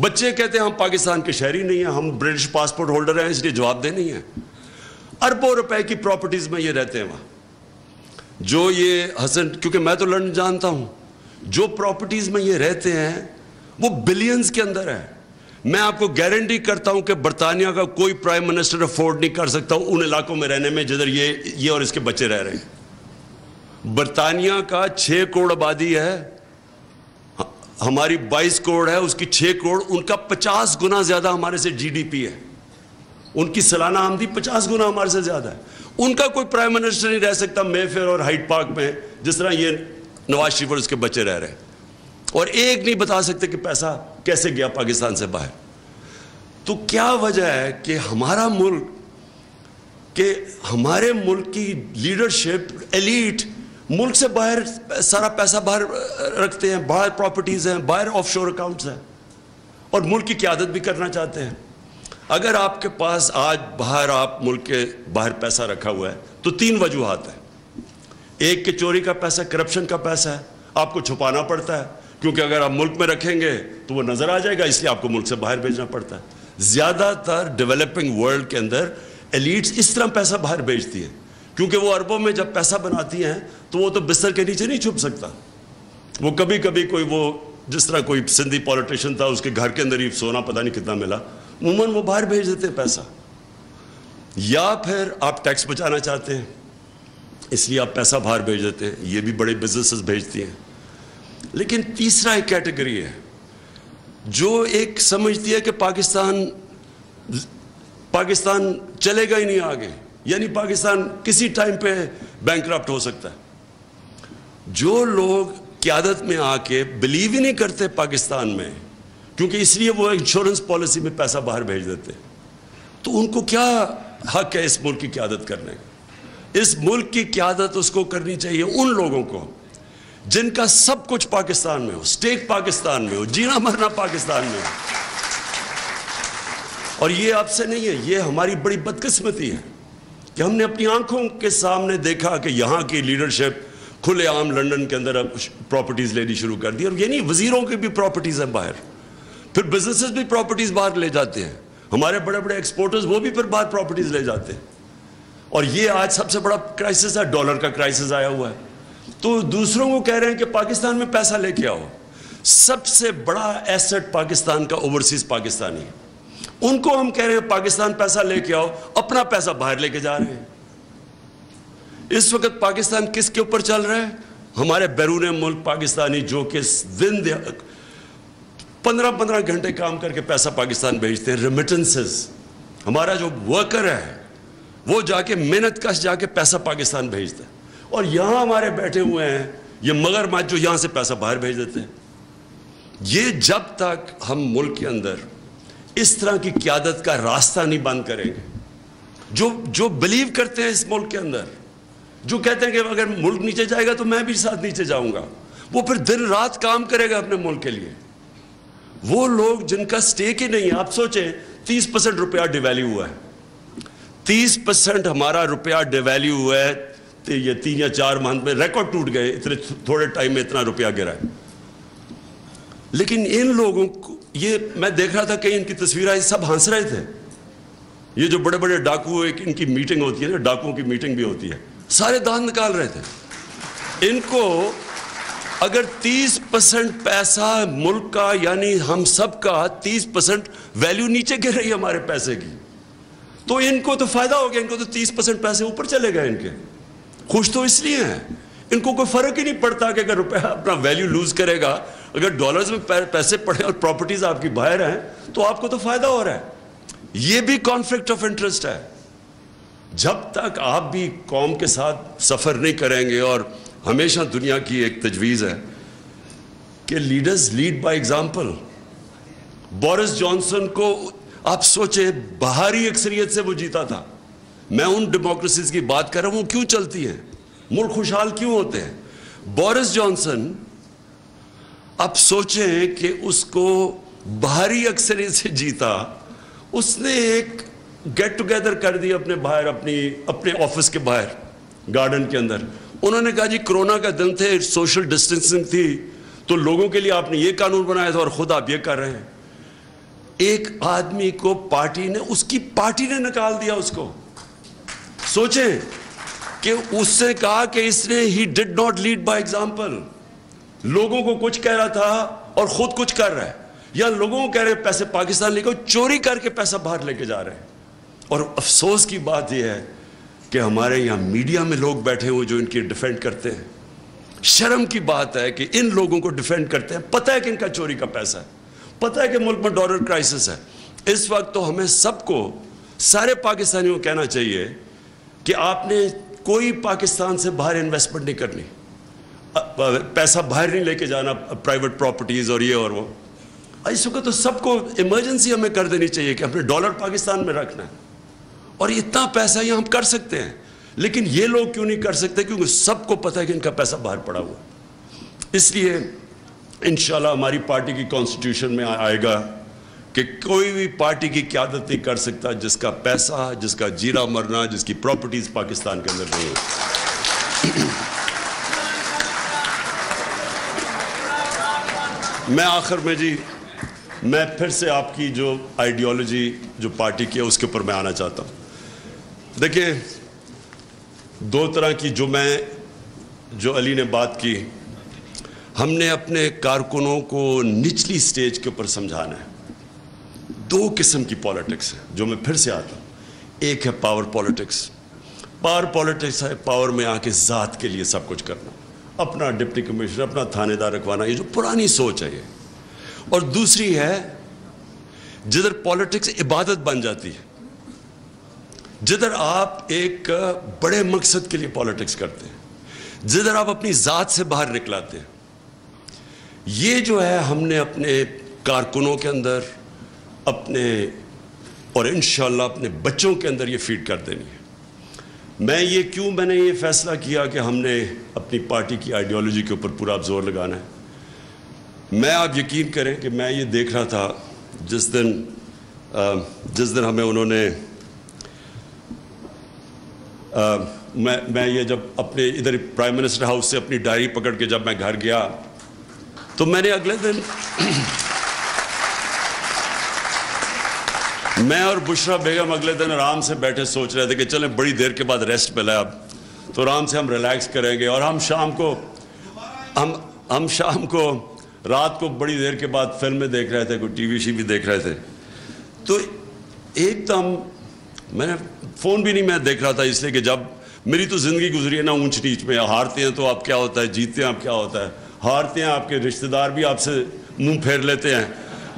بچے کہتے ہیں ہم پاکستان کے شہری نہیں ہیں, ہم برٹش پاسپورٹ ہولڈر ہیں, اس لیے جواب دہ نہیں ہیں. اربوں روپے کی پراپرٹیز میں یہ رہتے ہیں وہاں. جو یہ حسن, کیونکہ میں تو لندن جانتا ہوں, جو پراپرٹیز میں یہ رہتے ہیں وہ بلینز کے اندر ہے. میں آپ کو گارنٹی کرتا ہوں کہ برطانیہ کا کوئی پرائم منسٹر افورڈ نہیں کر سکتا ان علاقوں میں رہنے میں جدھر یہ اور اس کے بچے رہ رہے ہیں. برطانیہ کا 6 کروڑ آبادی ہے, ہماری 22 کروڑ ہے, اس کی 6 کروڑ, ان کا 50 گنا زیادہ ہمارے سے GDP ہے. ان کی سالانہ آمدنی 50 گنا ہمارے سے زیادہ ہے. ان کا کوئی پرائم منسٹر نہیں رہ سکتا مے فیئر اور ہائیڈ پارک میں جس طرح یہ نواز شریف اور اس کے بچے رہ رہے ہیں, اور ایک نہیں بتا سکتے کہ پیسہ کیسے گیا پاکستان سے باہر. تو کیا وجہ ہے کہ ہمارا ملک, کہ ہمارے ملک کی لیڈرشپ, ایلیٹ ملک سے باہر سارا پیسہ باہر رکھتے ہیں, باہر پراپرٹیز ہیں, باہر آف شور اکاؤنٹس ہیں, اور ملک کی قیادت بھی کرنا چاہتے ہیں. اگر آپ کے پاس آج باہر, آپ ملک کے باہر پیسہ رکھا ہوا ہے تو 3 وجوہات ہیں. ایک کہ چوری کا پیسہ, کرپشن کا پیسہ ہے, آپ کو چھپانا پڑتا ہے کیونکہ اگر آپ ملک میں رکھیں گے تو وہ نظر آ جائے گا, اس لیے آپ کو ملک سے باہر بھیجنا پڑتا ہے. زیادہ تر ڈیولپنگ ورلڈ کے اندر ایلیٹس اس طرح پیسہ باہر بھیجتی ہیں کیونکہ وہ اربوں میں جب پیسہ بناتی ہیں تو وہ تو بستر کے نیچے نہیں چھپ سکتا. وہ کبھی کبھی کوئی, وہ جس طرح کوئی سندھی پولیٹیشین تھا, اس کے گھر کے اندر ہی سونا پتہ نہیں کتنا ملا, عموماً وہ باہر بھیج دیتے ہیں پیسہ. یا پھر آپ ٹیکس بچانا چاہتے ہیں اس لیے آپ پیسہ باہر بھیج دیتے ہیں, یہ بھی بڑے بزنسز بھیجتی ہیں. لیکن تیسرا ایک کیٹیگری ہے جو ایک سمجھتی ہے کہ پاکستان چلے گا ہی نہیں آگے, یعنی پاکستان کسی ٹائم پہ بینکرپٹ ہو سکتا ہے. جو لوگ قیادت میں آ کے بلیو ہی نہیں کرتے پاکستان میں, کیونکہ اس لیے وہ انشورنس پالیسی میں پیسہ باہر بھیج دیتے, تو ان کو کیا حق ہے اس ملک کی قیادت کرنے کا؟ اس ملک کی قیادت اس کو کرنی چاہیے ان لوگوں کو جن کا سب کچھ پاکستان میں ہو, سٹیک پاکستان میں ہو, جینا مرنا پاکستان میں ہو. اور یہ آپ سے نہیں ہے, یہ ہماری بڑی بدقسمتی ہے کہ ہم نے اپنی آنکھوں کے سامنے دیکھا کہ یہاں کی لیڈرشپ کھلے عام لنڈن کے اندر پراپرٹیز لینی شروع کر دی. اور یہ نہیں, وزیروں کی بھی پراپرٹیز ہیں باہر, پھر بزنسز بھی پراپرٹیز باہر لے جاتے ہیں, ہمارے بڑے بڑے ایکسپورٹرز وہ بھی پھر باہر پراپرٹیز لے جاتے ہیں. اور یہ آج سب سے بڑا کرائسس ہے, ڈالر کا کرائسس آیا ہوا ہے. تو دوسروں کو کہہ رہے ہیں کہ پاکستان میں پیسہ لے کے آؤ. سب سے بڑا ایسٹ پاکستان کا اوورسیز پاکستانی ہے, ان کو ہم کہہ رہے ہیں پاکستان پیسہ لے کے آؤ, اپنا پیسہ باہر لے کے جا رہے ہیں. اس وقت پاکستان کس کے اوپر چل رہا ہے؟ ہمارے بیرون ملک پاکستانی جو کہ دن 15 گھنٹے کام کر کے پیسہ پاکستان بھیجتے ہیں, ریمیٹنسز. ہمارا جو ورکر ہے وہ جا کے محنت کش جا کے پیسہ پاکستان بھیجتا ہے, اور یہاں ہمارے بیٹھے ہوئے ہیں یہ مگرمچھ جو یہاں سے پیسہ باہر بھیج دیتے ہیں. یہ جب تک ہم ملک کے اندر اس طرح کی قیادت کا راستہ نہیں بند کریں گے, جو بلیو کرتے ہیں اس ملک کے اندر, جو کہتے ہیں کہ اگر ملک نیچے جائے گا تو میں بھی ساتھ نیچے جاؤں گا, وہ پھر دن رات کام کرے گا اپنے ملک کے لیے. وہ لوگ جن کا سٹیک ہی نہیں ہے, آپ سوچیں 30% روپیہ ڈیویلیو ہوا ہے, 30% ہمارا روپیہ ڈیویلیو ہوا ہے. یہ 3 یا 4 ماہ میں ریکارڈ ٹوٹ گئے, اتنے تھوڑے ٹائم میں اتنا روپیہ گرا ہے. لیکن ان لوگوں کو, یہ میں دیکھ رہا تھا کہ ان کی تصویر آئی, سب ہنس رہے تھے. یہ جو بڑے بڑے ڈاکو, ان کی میٹنگ ہوتی ہے نا, ڈاکوؤں کی میٹنگ بھی ہوتی ہے, سارے دانت نکال رہے تھے. ان کو اگر 30% پیسہ ملک کا, یعنی ہم سب کا 30% ویلیو نیچے گر رہی ہے ہمارے پیسے کی, تو ان کو تو فائدہ ہو گیا, ان کو تو 30% پیسے اوپر چلے گئے. ان کے خوش تو اس لیے ہیں, ان کو کوئی فرق ہی نہیں پڑتا کہ اگر روپیہ اپنا ویلیو لوز کرے گا, اگر ڈالرز میں پیسے پڑے اور پراپرٹیز آپ کی باہر ہیں تو آپ کو تو فائدہ ہو رہا ہے. یہ بھی کانفلکٹ آف انٹرسٹ ہے. جب تک آپ بھی قوم کے ساتھ سفر نہیں کریں گے, اور ہمیشہ دنیا کی ایک تجویز ہے کہ leaders lead by example. Boris Johnson کو آپ سوچیں, باہری اکثریت سے وہ جیتا تھا. میں ان ڈیموکریسیز کی بات کر رہا ہوں, وہ کیوں چلتی ہیں, ملک خوشحال کیوں ہوتے ہیں. بورس جانسن آپ سوچیں کہ اس کو باہری اکثریت سے جیتا, اس نے ایک گیٹ ٹوگیدر کر دی اپنے باہر, اپنے آفس کے باہر گارڈن کے اندر. انہوں نے کہا جی کرونا کا دن تھے, سوشل ڈسٹینسنگ تھی, تو لوگوں کے لیے آپ نے یہ قانون بنایا تھا اور خود آپ یہ کر رہے ہیں. ایک آدمی کو پارٹی نے, اس کی پارٹی نے نکال دیا اس کو. سوچیں کہ اس سے کہا کہ اس نے he did not lead by example. لوگوں کو کچھ کہہ رہا تھا اور خود کچھ کر رہا ہے, یا لوگوں کو کہہ رہے ہیں پیسے پاکستان لے کے, چوری کر کے پیسہ باہر لے کے جا رہے ہیں. اور افسوس کی بات یہ ہے کہ ہمارے یہاں میڈیا میں لوگ بیٹھے ہوئے جو ان کی ڈیفینڈ کرتے ہیں. شرم کی بات ہے کہ ان لوگوں کو ڈیفینڈ کرتے ہیں, پتہ ہے کہ ان کا چوری کا پیسہ ہے, پتہ ہے کہ ملک میں ڈالر کرائسس ہے. اس وقت تو ہمیں سب کو, سارے پاکستانیوں کو کہنا چاہیے کہ آپ نے کوئی پاکستان سے باہر انویسٹمنٹ نہیں کرنی, پیسہ باہر نہیں لے کے جانا, پرائیویٹ پراپرٹیز اور یہ اور وہ. اس وقت تو سب کو ایمرجنسی ہمیں کر دینی چاہیے کہ ہم نے ڈالر پاکستان میں رکھنا ہے, اور اتنا پیسہ یہ ہم کر سکتے ہیں. لیکن یہ لوگ کیوں نہیں کر سکتے؟ کیونکہ سب کو پتہ ہے کہ ان کا پیسہ باہر پڑا ہوا. اس لیے انشاءاللہ ہماری پارٹی کی کانسٹیٹیوشن میں آئے گا کہ کوئی بھی پارٹی کی قیادت نہیں کر سکتا جس کا پیسہ, جس کا جینا مرنا, جس کی پراپرٹیز پاکستان کے اندر نہیں ہے. میں آخر میں جی, میں پھر سے آپ کی جو آئیڈیالوجی جو پارٹی کی ہے اس کے اوپر میں آنا چاہتا ہوں. دیکھیں, 2 طرح کی جو علی نے بات کی, ہم نے اپنے کارکنوں کو نچلی سٹیج کے اوپر سمجھانا ہے. 2 قسم کی پالیٹکس ہے جو میں پھر سے آتا ہوں. ایک ہے پاور پالیٹکس. پاور پالیٹکس ہے پاور میں آ کے ذات کے لیے سب کچھ کرنا, اپنا ڈپٹی کمشنر, اپنا تھانے دار رکھوانا, یہ جو پرانی سوچ ہے یہ. اور دوسری ہے جدھر پالیٹکس عبادت بن جاتی ہے, جدھر آپ ایک بڑے مقصد کے لیے پالیٹکس کرتے ہیں, جدھر آپ اپنی ذات سے باہر نکلاتے ہیں. یہ جو ہے ہم نے اپنے کارکنوں کے اندر اپنے اور انشاءاللہ اپنے بچوں کے اندر یہ فیڈ کر دینی ہے. میں نے یہ فیصلہ کیا کہ ہم نے اپنی پارٹی کی آئیڈیالوجی کے اوپر پورا زور لگانا ہے. میں آپ یقین کریں کہ میں یہ دیکھ رہا تھا جس دن ہمیں انہوں نے میں یہ جب اپنے ادھر پرائم منسٹر ہاؤس سے اپنی ڈائری پکڑ کے جب میں گھر گیا تو میں نے اگلے دن میں اور بشرا بیگم اگلے دن آرام سے بیٹھے سوچ رہے تھے کہ چلیں بڑی دیر کے بعد ریسٹ ملا اب تو آرام سے ہم ریلیکس کریں گے, اور ہم شام کو رات کو بڑی دیر کے بعد فلمیں دیکھ رہے تھے, کوئی ٹی وی بھی دیکھ رہے تھے. تو ایک دم میں نے فون بھی نہیں میں دیکھ رہا تھا, اس لیے کہ جب میری تو زندگی گزری ہے نا اونچ نیچ میں, ہارتے ہیں تو آپ کیا ہوتا ہے, جیتتے ہیں آپ کیا ہوتا ہے, ہارتے ہیں آپ کے رشتہ دار بھی آپ سے منہ پھیر لیتے ہیں,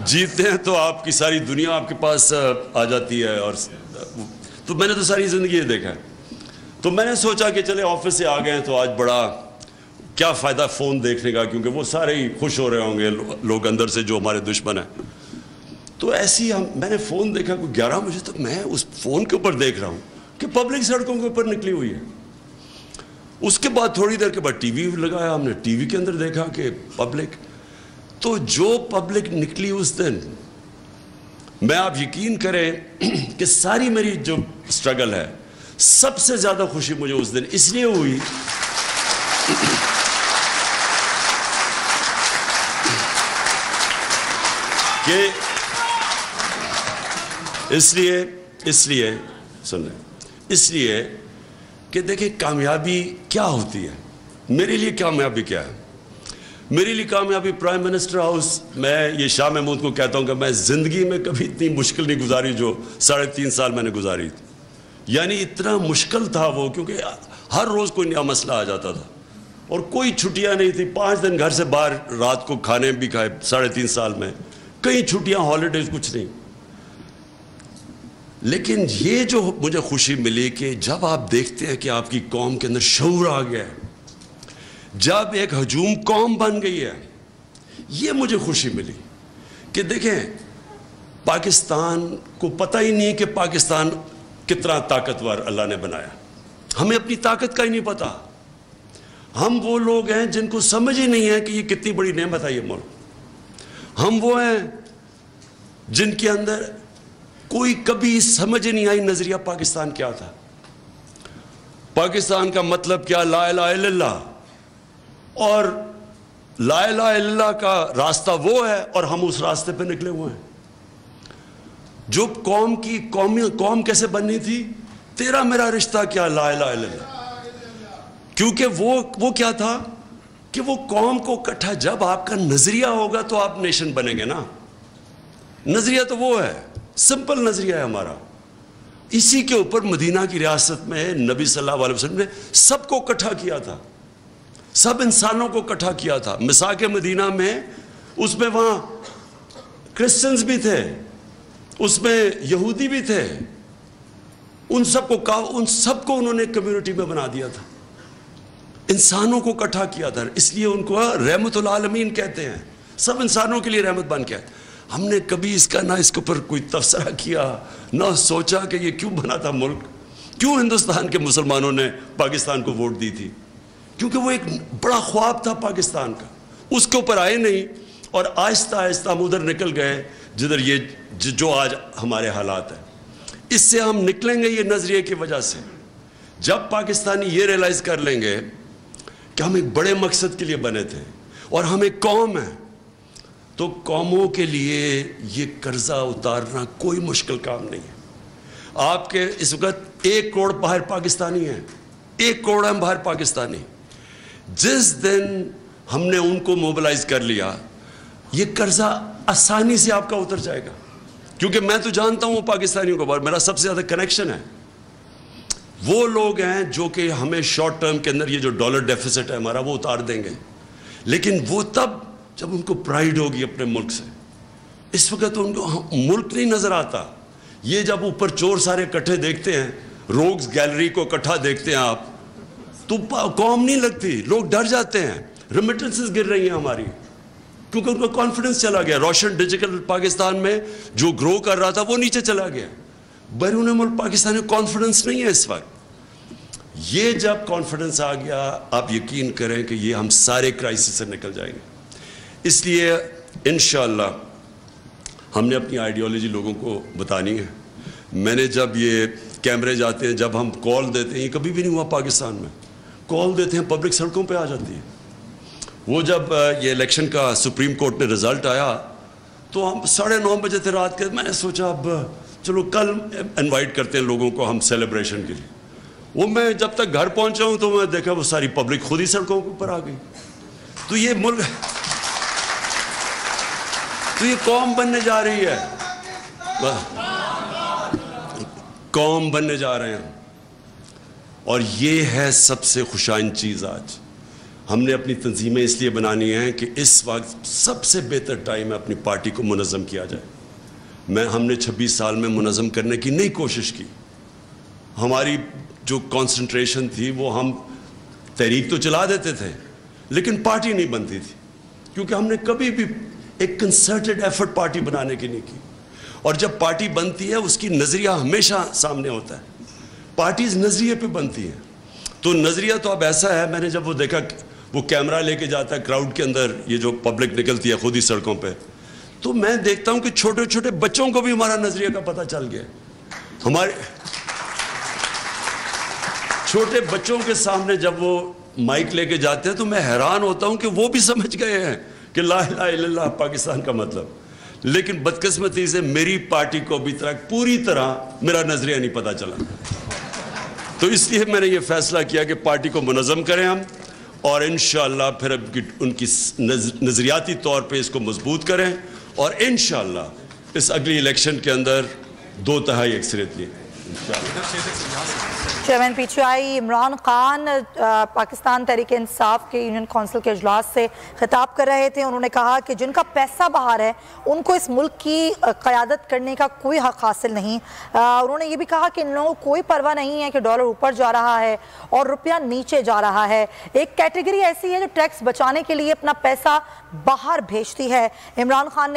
جیتتے ہیں تو آپ کی ساری دنیا آپ کے پاس آ جاتی ہے. اور تو میں نے تو ساری زندگی یہ دیکھا ہے. تو میں نے سوچا کہ چلے آفس سے آ گئے ہیں تو آج بڑا کیا فائدہ فون دیکھنے کا, کیونکہ وہ سارے ہی خوش ہو رہے ہوں گے لوگ اندر سے جو ہمارے دشمن ہیں. تو ایسی میں نے فون دیکھا کوئی 11 بجے تک, میں اس فون کے اوپر دیکھ رہا ہوں کہ پبلک سڑکوں کے اوپر نکلی ہوئی ہے. اس کے بعد تھوڑی دیر کے بعد ٹی وی لگایا, ہم نے ٹی وی کے اندر دیکھا کہ پبلک, تو جو پبلک نکلی اس دن, میں آپ یقین کریں کہ ساری میری جو سٹرگل ہے سب سے زیادہ خوشی مجھے اس دن اس لیے ہوئی کہ اس لیے کہ دیکھیں کامیابی کیا ہوتی ہے. میرے لیے کامیابی کیا ہے؟ میرے لیے کامیابی پرائم منسٹر ہاؤس, میں یہ شاہ محمود کو کہتا ہوں کہ میں زندگی میں کبھی اتنی مشکل نہیں گزاری جو 3.5 سال میں نے گزاری تھی. یعنی اتنا مشکل تھا وہ, کیونکہ ہر روز کوئی نیا مسئلہ آ جاتا تھا اور کوئی چھٹیاں نہیں تھی. 5 دن گھر سے باہر رات کو کھانے بھی کھائے 3.5 سال میں, کئی چھٹیاں ہالیڈیز کچھ نہیں. لیکن یہ جو مجھے خوشی ملی کہ جب آپ دیکھتے ہیں کہ آپ کی قوم کے اندر شعور آ گیا ہے, جب ایک ہجوم قوم بن گئی ہے, یہ مجھے خوشی ملی کہ دیکھیں پاکستان کو پتہ ہی نہیں کہ پاکستان کتنا طاقتور اللہ نے بنایا. ہمیں اپنی طاقت کا ہی نہیں پتا. ہم وہ لوگ ہیں جن کو سمجھ ہی نہیں ہے کہ یہ کتنی بڑی نعمت ہے یہ ملک. ہم وہ ہیں جن کے اندر کوئی کبھی سمجھ نہیں آئی نظریہ پاکستان کیا تھا. پاکستان کا مطلب کیا, لا الہ الا اللہ, اور لا الہ الا اللہ کا راستہ وہ ہے اور ہم اس راستے پہ نکلے ہوئے ہیں. جو قوم کیسے بننی تھی, تیرا میرا رشتہ کیا, لا الہ الا اللہ. کیونکہ وہ کیا تھا کہ وہ قوم کو اکٹھا, جب آپ کا نظریہ ہوگا تو آپ نیشن بنیں گے نا. نظریہ تو وہ ہے, سمپل نظریہ ہے ہمارا. اسی کے اوپر مدینہ کی ریاست میں نبی صلی اللہ علیہ وسلم نے سب کو اکٹھا کیا تھا, سب انسانوں کو اکٹھا کیا تھا. مساق مدینہ میں اس میں وہاں کرسچنز بھی تھے, اس میں یہودی بھی تھے, ان سب کو انہوں نے کمیونٹی میں بنا دیا تھا, انسانوں کو اکٹھا کیا تھا. اس لیے ان کو رحمت العالمین کہتے ہیں, سب انسانوں کے لیے رحمت بن کے. ہم نے کبھی اس کا نہ اس کے اوپر کوئی تبصرہ کیا, نہ سوچا کہ یہ کیوں بنا تھا ملک, کیوں ہندوستان کے مسلمانوں نے پاکستان کو ووٹ دی تھی. کیونکہ وہ ایک بڑا خواب تھا پاکستان کا, اس کے اوپر آئے نہیں, اور آہستہ آہستہ ہم ادھر نکل گئے جدھر یہ جو آج ہمارے حالات ہیں. اس سے ہم نکلیں گے یہ نظریے کی وجہ سے, جب پاکستانی یہ ریلائز کر لیں گے کہ ہم ایک بڑے مقصد کے لیے بنے تھے اور ہم ایک قوم ہیں. تو قوموں کے لیے یہ قرضہ اتارنا کوئی مشکل کام نہیں ہے. آپ کے اس وقت 1 کروڑ باہر پاکستانی ہیں, 1 کروڑ ہیں باہر پاکستانی. جس دن ہم نے ان کو موبلائز کر لیا, یہ قرضہ آسانی سے آپ کا اتر جائے گا. کیونکہ میں تو جانتا ہوں پاکستانیوں کو, بار میرا سب سے زیادہ کنیکشن ہے. وہ لوگ ہیں جو کہ ہمیں شارٹ ٹرم کے اندر یہ جو ڈالر ڈیفیسٹ ہے ہمارا وہ اتار دیں گے, لیکن وہ تب جب ان کو پرائیڈ ہوگی اپنے ملک سے. اس وقت ان کو ملک نہیں نظر آتا. یہ جب اوپر چور سارے اکٹھے دیکھتے ہیں, روگز گیلری کو اکٹھا دیکھتے ہیں آپ, تو قوم نہیں لگتی, لوگ ڈر جاتے ہیں. ریمیٹنسز گر رہی ہیں ہماری, کیونکہ ان کا کانفیڈنس چلا گیا. روشن ڈیجیٹل پاکستان میں جو گرو کر رہا تھا وہ نیچے چلا گیا. بیرون ملک پاکستان میں کانفیڈنس نہیں ہے اس وقت. یہ جب کانفیڈنس آ گیا آپ یقین کریں کہ یہ ہم سارے کرائسس سے نکل جائیں گے. اس لیے انشاءاللہ ہم نے اپنی آئیڈیالوجی لوگوں کو بتانی ہے. میں نے جب یہ کیمرے جاتے ہیں, جب ہم کال دیتے ہیں, یہ کبھی بھی نہیں ہوا پاکستان میں, کال دیتے ہیں پبلک سڑکوں پہ آ جاتی ہے. وہ جب یہ الیکشن کا سپریم کورٹ نے رزلٹ آیا تو ہم 9:30 بجے تھے رات کے. میں نے سوچا اب چلو کل انوائٹ کرتے ہیں لوگوں کو ہم سیلیبریشن کے لیے. وہ میں جب تک گھر پہنچا ہوں تو میں دیکھا وہ ساری پبلک خود ہی سڑکوں کے اوپر آ گئی. تو یہ ملک, تو یہ قوم بننے جا رہی ہے, قوم بننے جا رہے ہیں. اور یہ ہے سب سے خوشائن چیز. آج ہم نے اپنی تنظیمیں اس لیے بنانی ہیں کہ اس وقت سب سے بہتر ٹائم ہے اپنی پارٹی کو منظم کیا جائے. ہم نے 26 سال میں منظم کرنے کی نہیں کوشش کی. ہماری جو کانسنٹریشن تھی وہ ہم تحریک تو چلا دیتے تھے لیکن پارٹی نہیں بنتی تھی, کیونکہ ہم نے کبھی بھی ایک کنسرٹڈ ایفرٹ پارٹی بنانے کی نہیں کی. اور جب پارٹی بنتی ہے اس کی نظریہ ہمیشہ سامنے ہوتا ہے. پارٹیز نظریے پہ بنتی ہیں. تو نظریہ تو اب ایسا ہے, میں نے جب وہ دیکھا وہ کیمرہ لے کے جاتا ہے کراؤڈ کے اندر, یہ جو پبلک نکلتی ہے خود ہی سڑکوں پہ, تو میں دیکھتا ہوں کہ چھوٹے چھوٹے بچوں کو بھی ہمارا نظریہ کا پتہ چل گیا. ہمارے چھوٹے بچوں کے سامنے جب وہ مائک لے کے جاتے ہیں تو میں حیران ہوتا ہوں کہ وہ بھی سمجھ گئے ہیں کہ لا الہ الا اللہ پاکستان کا مطلب. لیکن بدقسمتی سے میری پارٹی کو ابھی تک پوری طرح میرا نظریہ نہیں پتہ چلا. تو اس لیے میں نے یہ فیصلہ کیا کہ پارٹی کو منظم کریں ہم, اور انشاءاللہ پھر ان کی نظریاتی طور پہ اس کو مضبوط کریں, اور انشاءاللہ اس اگلی الیکشن کے اندر 2/3 اکثریت لیں انشاءاللہ. Chairman P T I Imran Khan Pakistan Tehreek Insaf کے یونین کونسل کے اجلاس سے خطاب کر رہے تھے. انہوں نے کہا کہ جن کا پیسہ باہر ہے ان کو اس ملک کی قیادت کرنے کا کوئی حق حاصل نہیں. انہوں نے یہ بھی کہا کہ ان لوگوں کو کوئی پرواہ نہیں ہے کہ ڈالر اوپر جا رہا ہے اور روپیہ نیچے جا رہا ہے. ایک کیٹیگری ایسی ہے جو ٹیکس بچانے کے لیے اپنا پیسہ باہر بھیجتی ہے. عمران خان نے